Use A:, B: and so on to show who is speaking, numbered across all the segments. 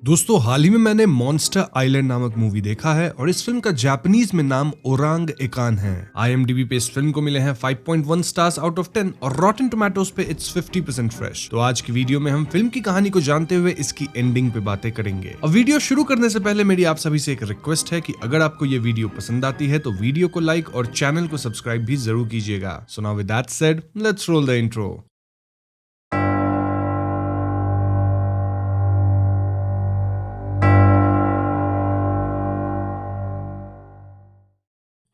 A: दोस्तों हाल ही में मैंने मॉन्स्टर आइलैंड नामक मूवी देखा है और इस फिल्म का जापानीज में नाम ओरांग एकान है। IMDb पे इस फिल्म को मिले हैं 5.1 स्टार्स आउट ऑफ 10 और रॉटन टोमेटोज पे इट्स 50% फ्रेश। तो आज की वीडियो में हम फिल्म की कहानी को जानते हुए इसकी एंडिंग पे बातें करेंगे। अब वीडियो शुरू करने से पहले मेरी आप सभी से एक रिक्वेस्ट है कि अगर आपको ये वीडियो पसंद आती है तो वीडियो को लाइक और चैनल को सब्सक्राइब भी जरूर कीजिएगा। So now with that said, let's roll the intro.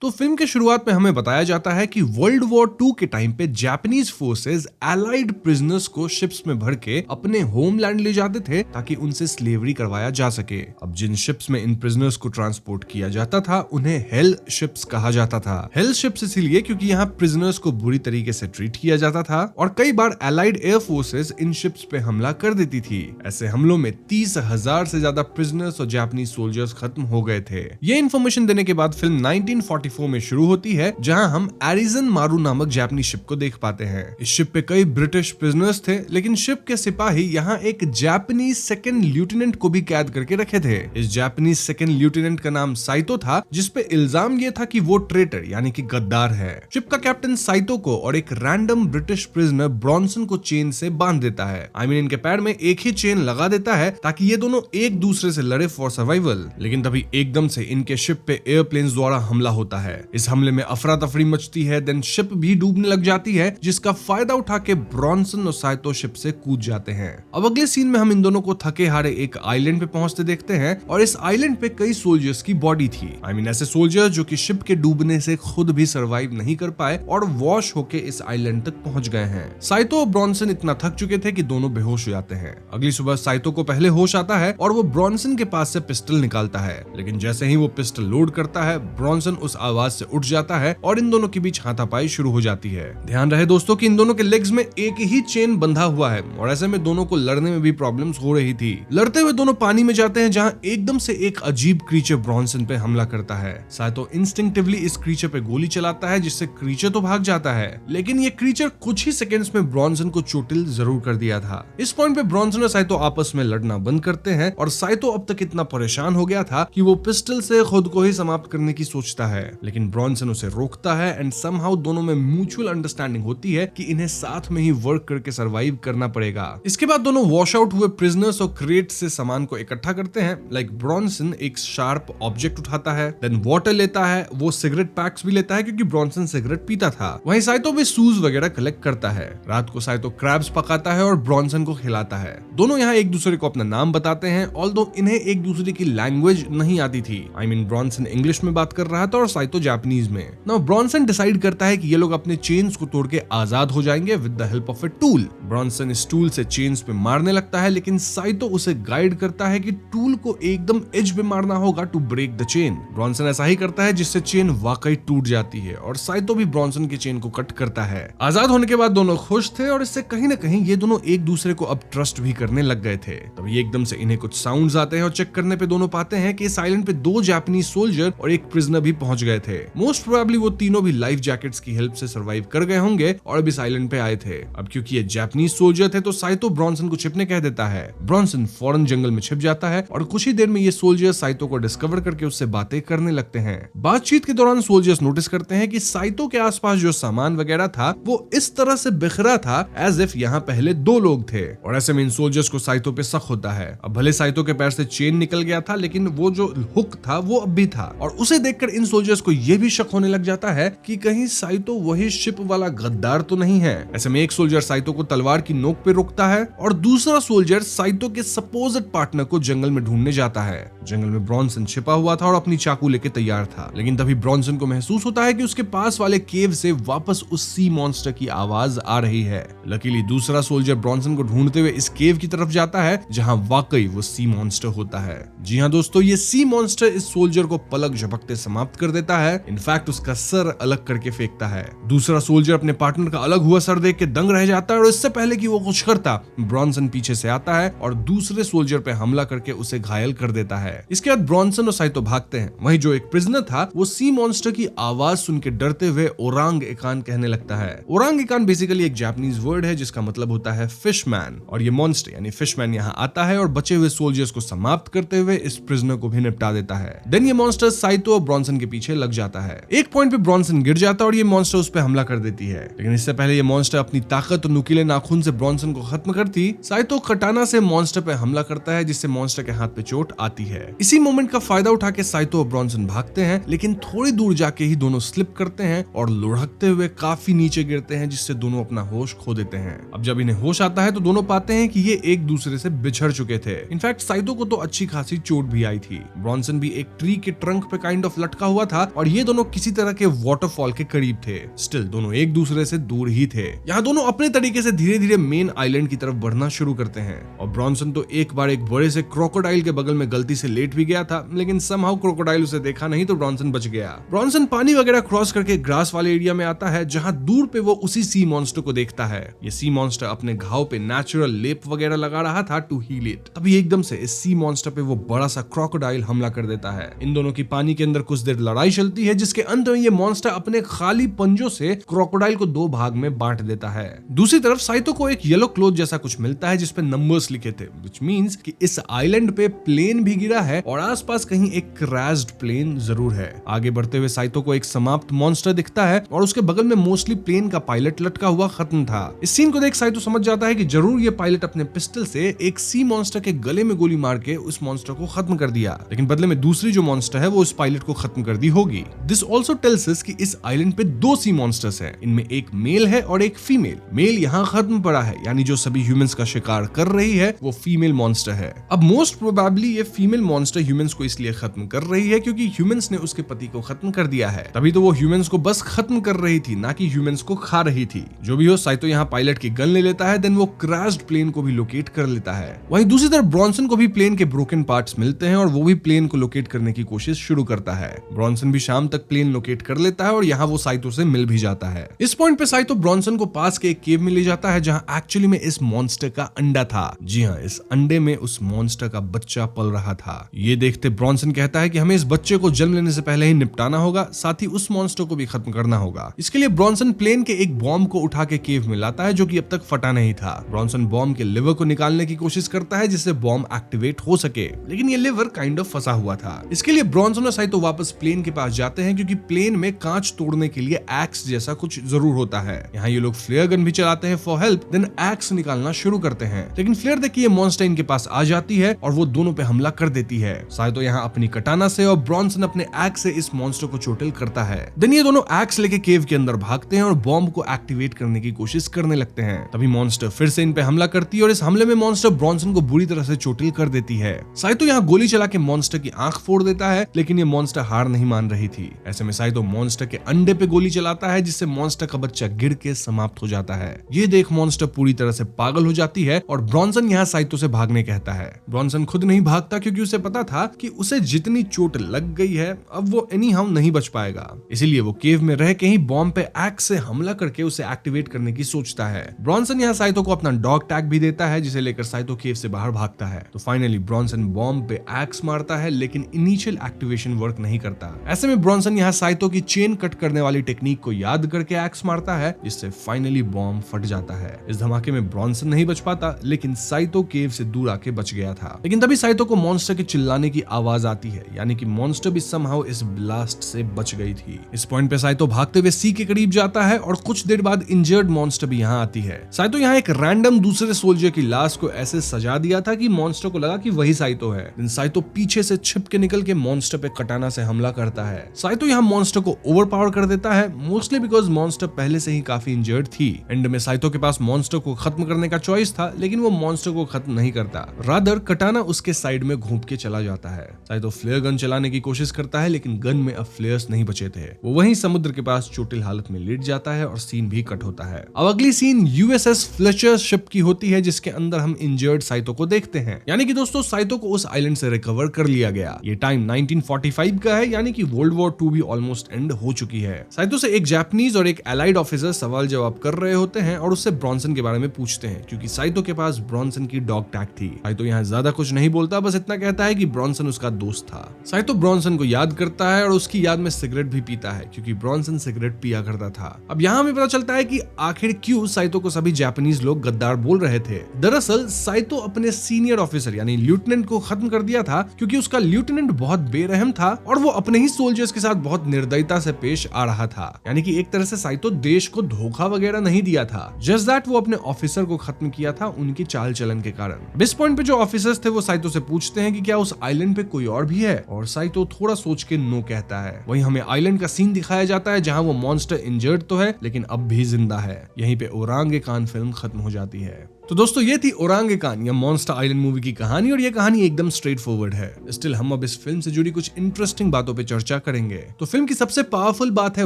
A: तो फिल्म के शुरुआत में हमें बताया जाता है कि वर्ल्ड वॉर 2 के टाइम पे जापानीज फोर्सेस एलाइड प्रिजनर्स को शिप्स में भर के अपने होमलैंड ले जाते थे ताकि उनसे स्लेवरी करवाया जा सके। अब जिन शिप्स में इन प्रिजनर्स को ट्रांसपोर्ट किया जाता था उन्हें हेल शिप्स कहा जाता था। हेल शिप्स इसलिए क्योंकि यहाँ प्रिजनर्स को बुरी तरीके से ट्रीट किया जाता था और कई बार एलाइड एयर फोर्सेस इन शिप्स पे हमला कर देती थी। ऐसे हमलों में 30,000 से ज्यादा प्रिजनर्स और जापानीज सोल्जर्स खत्म हो गए थे। ये इन्फॉर्मेशन देने के बाद फिल्म 1944 में शुरू होती है जहां हम एरिजन मारू नामक जापानी शिप को देख पाते हैं। इस शिप पे कई ब्रिटिश प्रिजनर्स थे, लेकिन शिप के सिपाही यहाँ एक जापानीज सेकंड लेफ्टिनेंट को भी कैद करके रखे थे। इस जापानीज सेकंड लेफ्टिनेंट का नाम साइतो था, जिसपे इल्जाम ये था कि वो ट्रेटर यानी कि गद्दार है। शिप का कैप्टन साइतो को और एक रैंडम ब्रिटिश प्रिजनर ब्रॉन्सन को चेन से बांध देता है। इनके पैर में एक ही चेन लगा देता है ताकि ये दोनों एक दूसरे से लड़े फॉर सर्वाइवल। लेकिन तभी एकदम से इनके शिप पे एयरप्लेन्स द्वारा हमला होता है। इस हमले में अफरा तफरी मचती है, देन शिप भी डूबने लग जाती है, जिसका फायदा उठा के ब्रॉन्सन और साइतो शिप से कूद जाते हैं। अब अगले सीन में हम इन दोनों को थके हारे एक आइलैंड पे पहुंचते देखते हैं और इस आइलैंड पे कई सोल्जर्स की बॉडी थी। ऐसे सोल्जर्स जो कि शिप के डूबने से खुद भी सर्वाइव नहीं कर पाए और वॉश होके इस आइलैंड तक पहुंच गए हैं। साइतो और ब्रॉन्सन इतना थक चुके थे कि दोनों बेहोश हो जाते हैं। अगली सुबह साइतो को पहले होश आता है और वो ब्रॉन्सन के पास से पिस्टल निकालता है, लेकिन जैसे ही वो पिस्टल लोड करता है ब्रॉन्सन उस आवाज से उठ जाता है और इन दोनों के बीच हाथापाई शुरू हो जाती है। ध्यान रहे दोस्तों कि इन दोनों के लेग्स में एक ही चेन बंधा हुआ है और ऐसे में दोनों को लड़ने में भी प्रॉब्लम्स हो रही थी। लड़ते हुए दोनों पानी में जाते हैं जहां एकदम से एक अजीब क्रीचर ब्रॉन्सन पे हमला करता है। साइतो इंस्टिंक्टिवली इस क्रीचर पे गोली चलाता है, जिससे क्रीचर तो भाग जाता है, लेकिन ये क्रीचर कुछ ही सेकंड्स में ब्रॉन्सन को चोटिल जरूर कर दिया था। इस पॉइंट पे ब्रॉन्सन और साइतो आपस में लड़ना बंद करते हैं और साइतो अब तक इतना परेशान हो गया था कि वो पिस्टल से खुद को ही समाप्त करने की सोचता है, लेकिन ब्रॉन्सन उसे रोकता है एंड समहाउ दोनों में म्यूचुअल अंडरस्टैंडिंग होती है कि इन्हें साथ में ही वर्क करके सरवाइव करना पड़ेगा। इसके बाद दोनों वॉश आउट हुए प्रिजनर्स और क्रेट से सामान को इकट्ठा करते हैं। लाइक ब्रॉन्सन एक शार्प ऑब्जेक्ट उठाता है, देन वाटर लेता है, वो सिगरेट पैक्स भी लेता है क्योंकि ब्रॉन्सन सिगरेट पीता था। वहीं साइतो भी शूज वगैरह कलेक्ट करता है। रात को साइतो क्रैब्स पकाता है और ब्रॉन्सन को खिलाता है। दोनों यहाँ एक दूसरे को अपना नाम बताते हैं, ऑल्दो इन्हें एक दूसरे की लैंग्वेज नहीं आती थी। ब्रॉन्सन इंग्लिश में बात कर रहा था और साइतो जापानीज में। नाउ ब्रॉन्सन डिसाइड करता है कि ये लोग अपने चेन्स को तोड़ के आजाद हो जाएंगे with the help of a tool. Bronson इस टूल से चेन्स पे मारने लगता है, लेकिन साइतो उसे गाइड करता है कि टूल को एकदम एज पे मारना होगा to break the chain. Bronson ऐसा ही करता है, जिससे चेन वाकई टूट जाती है और साइतो भी ब्रॉन्सन की चेन को कट करता है। आजाद होने के बाद दोनों खुश थे और इससे कहीं ना कहीं ये दोनों एक दूसरे को अब ट्रस्ट भी करने लग गए थे। तभी एकदम से इन्हें कुछ साउंड्स आते हैं और चेक करने पे दोनों पाते हैं कि इस आइलैंड पे 2 जापानीज सोल्जर और एक प्रिजनर भी पहुंच गए थे। मोस्ट प्रोबेबली वो तीनों भी लाइफ जैकेट्स की हेल्प से सरवाइव कर गए होंगे और अब इस आइलैंड पे आए थे। अब क्योंकि ये जापानीज सोल्जर थे तो साइतो ब्रॉन्सन को छिपने कह देता है। ब्रॉन्सन फौरन जंगल में छिप जाता है और कुछ ही देर में ये सोल्जर साइतो को डिस्कवर करके उससे बातें करने लगते हैं। बातचीत के दौरान सोल्जर्स नोटिस करते हैं कि साइतो के आसपास जो सामान वगैरह था वो इस तरह से बिखरा था एज इफ यहाँ पहले 2 लोग थे और ऐसे में इन सोल्जर्स को साइतो पे शक होता है। अब भले साइतो के पैर से चेन निकल गया था, लेकिन वो जो हुक था वो अब भी था और उसे देखकर इन सोल्जर्स को यह भी शक होने लग जाता है कि कहीं साइतो वही शिप वाला गद्दार तो नहीं है। ऐसे में एक सोल्जर साइतो को तलवार की नोक पे रोकता है और दूसरा सोल्जर साइतो के सपोज्ड पार्टनर को जंगल में ढूंढने जाता है। जंगल में ब्रॉन्सन छिपा हुआ था और अपनी चाकू लेके तैयार था, लेकिन तभी ब्रॉन्सन को महसूस होता है कि उसके पास वाले केव से वापस उस सी मॉन्स्टर की आवाज आ रही है। लकीली दूसरा सोल्जर ब्रॉन्सन को ढूंढते हुए इस केव की तरफ जाता है जहां वाकई वो सी मॉन्स्टर होता है। जी हाँ दोस्तों, ये सी मॉन्स्टर इस सोल्जर को पलक झपकते समाप्त कर देता है, इनफैक्ट उसका सर अलग करके फेंकता है। दूसरा सोल्जर अपने पार्टनर का अलग हुआ सर देख के दंग रह जाता है और इससे पहले कि वो कुछ करता, ब्रॉनसन पीछे से आता है और दूसरे सोल्जर पे हमला करके उसे घायल कर देता है। इसके बाद ब्रॉनसन और साइतो भागते हैं। वहीं जो एक प्रिजनर था वो सी मॉन्स्टर की आवाज सुन के डरते हुए ओरांग एकान कहने लगता है। ओरांग एकान बेसिकली एक जापानीज वर्ड है जिसका मतलब होता है फिशमैन, और ये मॉन्स्टर यानी फिशमैन यहाँ आता है और बचे हुए सोल्जर्स को समाप्त करते हुए इस प्रिजनर को भी निपटा देता है। देन ये मॉन्स्टर साइतो और ब्रॉनसन के पीछे लग जाता है। एक पॉइंट पे ब्रॉनसन गिर जाता है और ये मॉन्स्टर उस पर हमला कर देती है, लेकिन इससे पहले ये मॉन्स्टर अपनी ताकत और नुकीले नाखून से ब्रॉनसन को खत्म करती, साइतो कटाना से मॉन्स्टर पे हमला करता है जिससे मॉन्स्टर के हाथ पे चोट आती है। इसी मोमेंट का फायदा उठा के साइतो और ब्रॉनसन भागते हैं, लेकिन थोड़ी दूर जाके ही दोनों स्लिप करते हैं और लुढ़कते हुए काफी नीचे गिरते हैं जिससे दोनों अपना होश खो देते हैं। अब जब इन्हें होश आता है तो दोनों पाते हैं कि ये एक दूसरे से बिछड़ चुके थे। इनफैक्ट साइतो को तो अच्छी खासी चोट भी आई थी। ब्रॉनसन भी एक ट्री के ट्रंक पे काइंड ऑफ लटका हुआ था और ये दोनों किसी तरह के वाटरफॉल के करीब थे। स्टिल दोनों एक दूसरे से दूर ही थे। यहाँ दोनों अपने तरीके से धीरे धीरे मेन आइलैंड की तरफ बढ़ना शुरू करते हैं और ब्रॉनसन तो एक बार एक बड़े से क्रोकोडाइल के बगल में गलती से लेट भी गया था, लेकिन समहाउ क्रोकोडाइल उसे देखा नहीं तो ब्रॉनसन बच गया। ब्रॉनसन पानी वगैरह क्रॉस करके ग्रास वाले एरिया में आता है जहाँ दूर पे वो उसी सी मॉन्स्टर को देखता है। ये सी मॉन्स्टर अपने घाव पे नेचुरल लेप वगैरह लगा रहा था टू हील इट। तभी एकदम से इस सी मॉन्स्टर पे वो बड़ा सा क्रोकोडाइल हमला कर देता है। इन दोनों की पानी के अंदर कुछ देर लड़ाई चलती है जिसके अंत में ये मॉन्स्टर अपने खाली पंजों से क्रोकोडाइल को दो भाग में बांट देता है। दूसरी तरफ साइतो को एक येलो क्लॉथ जैसा कुछ मिलता है जिसपे नंबर्स लिखे थे, व्हिच मींस कि इस आइलैंड पे प्लेन भी गिरा है और आसपास कहीं एक क्रैश्ड प्लेन जरूर है। आगे बढ़ते हुए साइतो को एक समाप्त मॉन्स्टर दिखता है और उसके बगल में मोस्टली प्लेन का पायलट लटका हुआ खत्म था। इस सीन को देख साइतो समझ जाता है कि जरूर ये पायलट अपने पिस्टल से एक सी मॉन्स्टर के गले में गोली मार के उस मॉन्स्टर को खत्म कर दिया, लेकिन बदले में दूसरी जो मॉन्स्टर है वो उस पायलट को खत्म कर दी होगी। दिस ऑल्सो टेल्स अस कि इस आइलैंड पे दो सी मॉन्स्टर्स हैं। इनमें एक मेल है और एक फीमेल। मेल यहाँ खत्म पड़ा है, यानी जो सभी ह्यूमंस का शिकार कर रही है वो फीमेल मॉन्स्टर है। अब मोस्ट प्रोबेबली ये फीमेल मॉन्स्टर ह्यूमंस को इसलिए खत्म कर रही है क्योंकि ह्यूमंस ने उसके पति को खत्म कर दिया है। तभी तो वो ह्यूमंस को बस खत्म कर रही थी, ना कि ह्यूमंस को खा रही थी। जो भी हो, साइतो यहाँ पायलट की गन ले लेता है, देन वो क्रैश्ड प्लेन को भी लोकेट कर लेता है। वहीं दूसरी तरफ ब्रॉनसन को भी प्लेन के ब्रोकन पार्ट्स मिलते हैं और वो भी प्लेन को लोकेट करने की कोशिश शुरू करता है। ब्रॉनसन भी शाम तक प्लेन लोकेट कर लेता है और यहाँ वो साइतो से मिल भी जाता है। इस पॉइंट पे साइतो ब्रॉनसन को पास के एक केव में ले जाता है जहाँ एक्चुअली में इस मॉन्स्टर का अंडा था। जी हाँ, इस अंडे में उस मॉन्स्टर का बच्चा पल रहा था। ये देखते ब्रॉनसन कहता है कि हमें इस बच्चे को जन्म लेने से पहले ही निपटाना होगा, साथ ही उस मॉन्स्टर को भी खत्म करना होगा। इसके लिए ब्रॉनसन प्लेन के एक बॉम्ब को उठा के केव में लाता है जो कि अब तक फटा नहीं था। ब्रॉनसन बॉम्ब के लिवर को निकालने की कोशिश करता है जिससे बॉम्ब एक्टिवेट हो सके, लेकिन ये लिवर काइंड ऑफ फंसा हुआ था। इसके लिए ब्रॉनसन और साइतो वापस प्लेन के पास जाते हैं क्योंकि प्लेन में कांच तोड़ने के लिए एक्स जैसा कुछ जरूर होता है। यहाँ ये लोग फ्लेयर गन भी चलाते हैं फॉर हेल्प, देन एक्स निकालना शुरू करते हैं, लेकिन फ्लेयर देखिए मॉन्स्टर इनके पास आ जाती है और वो दोनों पे हमला कर देती है। साइतो यहाँ अपनी कटाना से और ब्रॉनसन अपने एक्स से इस मॉन्स्टर को चोटिल करता है। देन ये दोनों एक्स लेके केव के अंदर भागते हैं और बॉम्ब को एक्टिवेट करने की कोशिश करने लगते हैं। तभी मॉन्स्टर फिर से इन पे हमला करती है और इस हमले में मॉन्स्टर ब्रॉनसन को बुरी तरह से चोटिल कर देती है। साइतो यहाँ गोली चला के मॉन्स्टर की आंख फोड़ देता है, लेकिन ये मॉन्स्टर हार नहीं मान रही थी। ऐसे में साइतो मॉन्स्टर के अंडे पे गोली चलाता है जिससे मॉन्स्टर का बच्चा गिर के समाप्त हो जाता है। ये देख मॉन्स्टर पूरी तरह से पागल हो जाती है और ब्रॉनसन यहाँ साइतो से भागने कहता है। ब्रॉनसन खुद नहीं भागता क्योंकि उसे पता था कि उसे जितनी चोट लग गई है अब वो एनी हाउ नहीं बच पाएगा। इसीलिए वो केव में रह के ही बॉम्ब पे एक्स से हमला करके उसे एक्टिवेट करने की सोचता है। ब्रॉनसन यहाँ साइतो को अपना डॉग टैग भी देता है जिसे लेकर साइतो केव से बाहर भागता है। तो फाइनली ब्रॉनसन बॉम्ब पे एक्स मारता है, लेकिन इनिशियल एक्टिवेशन वर्क नहीं करता। ऐसे में ब्रॉनसन यहाँ साइतो की चेन कट करने वाली टेक्निक को याद करके एक्स मारता है जिससे फाइनली बॉम्ब फट जाता है। इस धमाके में ब्रॉनसन नहीं बच पाता, लेकिन साइतो केव से दूर आके बच गया था। लेकिन तभी साइतो को मॉन्स्टर के चिल्लाने की आवाज आती है, यानी कि मॉन्स्टर भी समहाउ इस ब्लास्ट से बच गई थी। इस पॉइंट पे साइतो भागते हुए सी के करीब जाता है और कुछ देर बाद इंजर्ड मॉन्स्टर भी यहाँ आती है। साइतो यहाँ एक रैंडम दूसरे सोल्जर की लाश को ऐसे सजा दिया था कि मॉन्स्टर को लगा कि वही साइतो है। साइतो पीछे से छिप के निकल के मॉन्स्टर पे कटाना से हमला करता है। साइतो यहाँ मॉन्स्टर को ओवरपावर कर देता है, मोस्टली बिकॉज मॉन्स्टर पहले से ही काफी इंजर्ड थी। एंड में साइतो के पास मॉन्स्टर को खत्म करने का चॉइस था, लेकिन वो मॉन्स्टर को खत्म नहीं करता, रादर कटाना उसके साइड में घूम के चला जाता है। साइतो फ्लेयर गन चलाने की कोशिश करता है, लेकिन गन में अब फ्लेयर्स नहीं बचे थे। वो वहीं समुद्र के पास चोटिल हालत में लेट जाता है और सीन भी कट होता है। अब अगली सीन यूएसएस फ्लेचर शिप की होती है जिसके अंदर हम इंजर्ड साइतो को देखते हैं। यानी कि दोस्तों साइतो को उस आइलैंड से रिकवर कर लिया गया। ये टाइम 1945 का है, यानी कि वर्ल्ड वर्ल्ड वॉर 2 भी ऑलमोस्ट एंड हो चुकी है। साइतो से एक जापानीज और एक एलाइड ऑफिसर सवाल जवाब कर रहे होते हैं और उससे ब्रॉन्सन के बारे में पूछते हैं, क्योंकि साइतो के पास ब्रॉन्सन की डॉग टैग थी। साइतो यहाँ ज्यादा कुछ नहीं बोलता, बस इतना कहता है कि ब्रॉन्सन उसका दोस्त था। साइतो ब्रॉन्सन को याद करता है और उसकी याद में सिगरेट भी पीता है, क्योंकि ब्रॉन्सन सिगरेट पिया करता था। अब यहाँ हमें पता चलता है कि आखिर क्यों साइतो को सभी जापानीज लोग गद्दार बोल रहे थे। दरअसल साइतो अपने सीनियर ऑफिसर यानी लेफ्टिनेंट को खत्म कर दिया था, क्योंकि उसका लेफ्टिनेंट बहुत बेरहम था और वो अपने ही सोल्जर्स के साथ बहुत निर्दयता से पेश आ रहा था। यानी कि एक तरह से साइतो देश को धोखा वगैरह नहीं दिया था, जस्ट दैट वो अपने ऑफिसर को खत्म किया था उनकी चाल चलन के कारण। इस पॉइंट पे जो ऑफिसर्स थे वो साइतो से पूछते हैं कि क्या उस आइलैंड पे कोई और भी है, और साइतो थोड़ा सोच के नो कहता है। वहीं हमें आइलैंड का सीन दिखाया जाता है जहां वो मॉन्स्टर इंजर्ड तो है लेकिन अब भी जिंदा है। यहीं पे ओरांगेकान फिल्म खत्म हो जाती है। तो दोस्तों ये थी ओरांगेकान या मॉन्स्टर आइलैंड मूवी की कहानी, और ये कहानी एकदम स्ट्रेट फॉरवर्ड है। स्टिल हम अब इस फिल्म से जुड़ी कुछ इंटरेस्टिंग बातों पे चर्चा करेंगे। तो फिल्म की सबसे पावरफुल बात है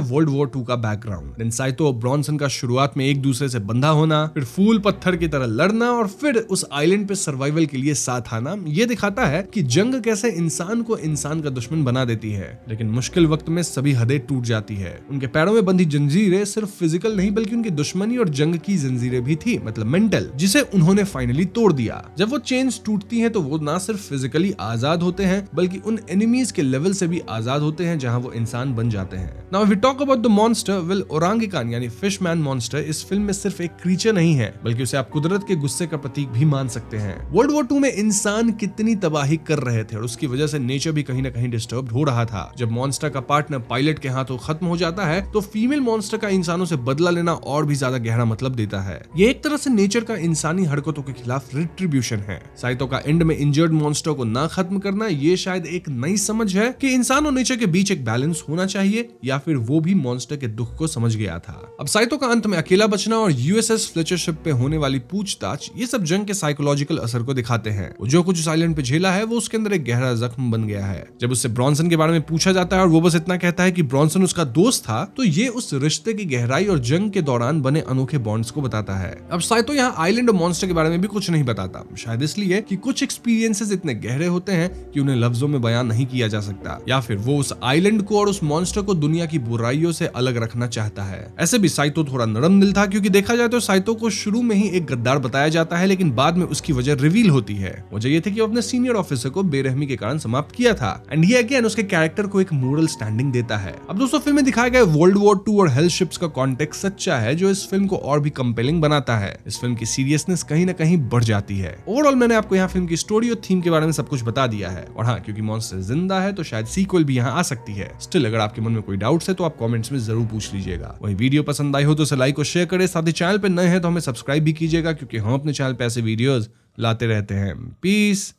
A: वर्ल्ड वॉर 2 का बैकग्राउंड। देन साइतो और ब्रॉन्सन का शुरुआत में एक दूसरे से बंधा होना, फिर फूल पत्थर की तरह लड़ना और फिर उस आइलैंड पे सर्वाइवल के लिए साथ आना, ये दिखाता है कि जंग कैसे इंसान को इंसान का दुश्मन बना देती है, लेकिन मुश्किल वक्त में सभी हदें टूट जाती है। उनके पैरों में बंधी जंजीरें सिर्फ फिजिकल नहीं बल्कि उनकी दुश्मनी और जंग की जंजीरें भी थी, मतलब मेंटल, जिसे उन्होंने फाइनली तोड़ दिया। जब वो चेन्स टूटती हैं तो वो ना सिर्फ फिजिकली आजाद होते हैं बल्कि उन एनिमीज के लेवल से भी आजाद होते हैं जहां वो इंसान बन जाते हैं। Now we talk about the monster, well ओरांगेकान यानी फिशमैन मॉन्स्टर इस फिल्म में सिर्फ एक क्रीचर नहीं है, बल्कि उसे आप कुदरत के गुस्से का प्रतीक भी मान सकते हैं। वर्ल्ड वॉर 2 में इंसान कितनी तबाही कर रहे थे और उसकी वजह से नेचर भी कहीं ना कहीं डिस्टर्ब हो रहा था। जब मॉन्स्टर का पार्टनर पायलट के हाथों खत्म हो जाता है तो फीमेल मॉन्स्टर का इंसानों से बदला लेना और भी ज्यादा गहरा मतलब देता है। ये एक तरह से नेचर का इंसानी हरकतों के खिलाफ रिट्रीब्यूशन है। साइतो का एंड में इंजर्ड मॉन्स्टर को ना खत्म करना ये शायद एक नई समझ है कि इंसान और नेचर के बीच एक बैलेंस होना चाहिए, या फिर वो भी मॉन्स्टर के दुख को समझ गया था। अब साइतो का अंत में अकेला बचना और यूएसएस फ्लेचर शिप पे होने वाली पूछताछ, ये सब जंग के साइकोलॉजिकल असर को दिखाते हैं। वो जो कुछ उस आइलैंड पे झेला है वो उसके अंदर एक गहरा जख्म बन गया है। जब उससे ब्रॉन्सन के बारे में पूछा जाता है और वो बस इतना कहता है कि ब्रॉन्सन उसका दोस्त था, तो ये उस रिश्ते की गहराई और जंग के दौरान बने अनोखे बॉन्ड्स को बताता है। अब साइतो यहाँ आइलैंड और मॉन्स्टर के बारे में भी कुछ नहीं बताता, शायद इसलिए कि कुछ एक्सपीरियंसेस इतने गहरे होते हैं कि उन्हें लफ्जों में बयान नहीं किया जा सकता, या फिर वो उस आइलैंड को और उस मॉन्स्टर को दुनिया की बुराइयों से अलग रखना चाहता है। ऐसे भी साइतो थोड़ा नरम दिल था, क्योंकि देखा जाए तो साइतो को शुरू में ही एक गद्दार बताया जाता है, लेकिन बाद में उसकी वजह रिवील होती है। वजह ये थी कि वो अपने सीनियर ऑफिसर को बेरहमी के कारण समाप्त किया था, एंड ये अगेन उसके कैरेक्टर को एक मोरल स्टैंडिंग देता है। अब दोस्तों फिल्म में दिखाया गया वर्ल्ड वॉर 2 और हेल शिप्स का कॉन्टेक्स्ट सच्चा है, जो इस फिल्म को और भी कंपेलिंग बनाता है। इस फिल्म की सीरियसनेस कहीं ना कहीं बढ़ जाती है। ओवरऑल मैंने आपको यहाँ फिल्म की स्टोरी और थीम के बारे में सब कुछ बता दिया है, और हाँ, क्योंकि मॉन्स्टर जिंदा है तो शायद सीक्वल भी यहाँ आ सकती है। स्टिल अगर आपके मन में कोई डाउट्स है तो आप कमेंट्स में जरूर पूछ लीजिएगा। वही वीडियो पसंद आई हो तो उसे लाइक और शेयर करें, साथ ही चैनल पे नए हैं तो हमें सब्सक्राइब भी कीजिएगा, क्योंकि हम अपने चैनल पे ऐसे वीडियोस लाते रहते हैं। पीस।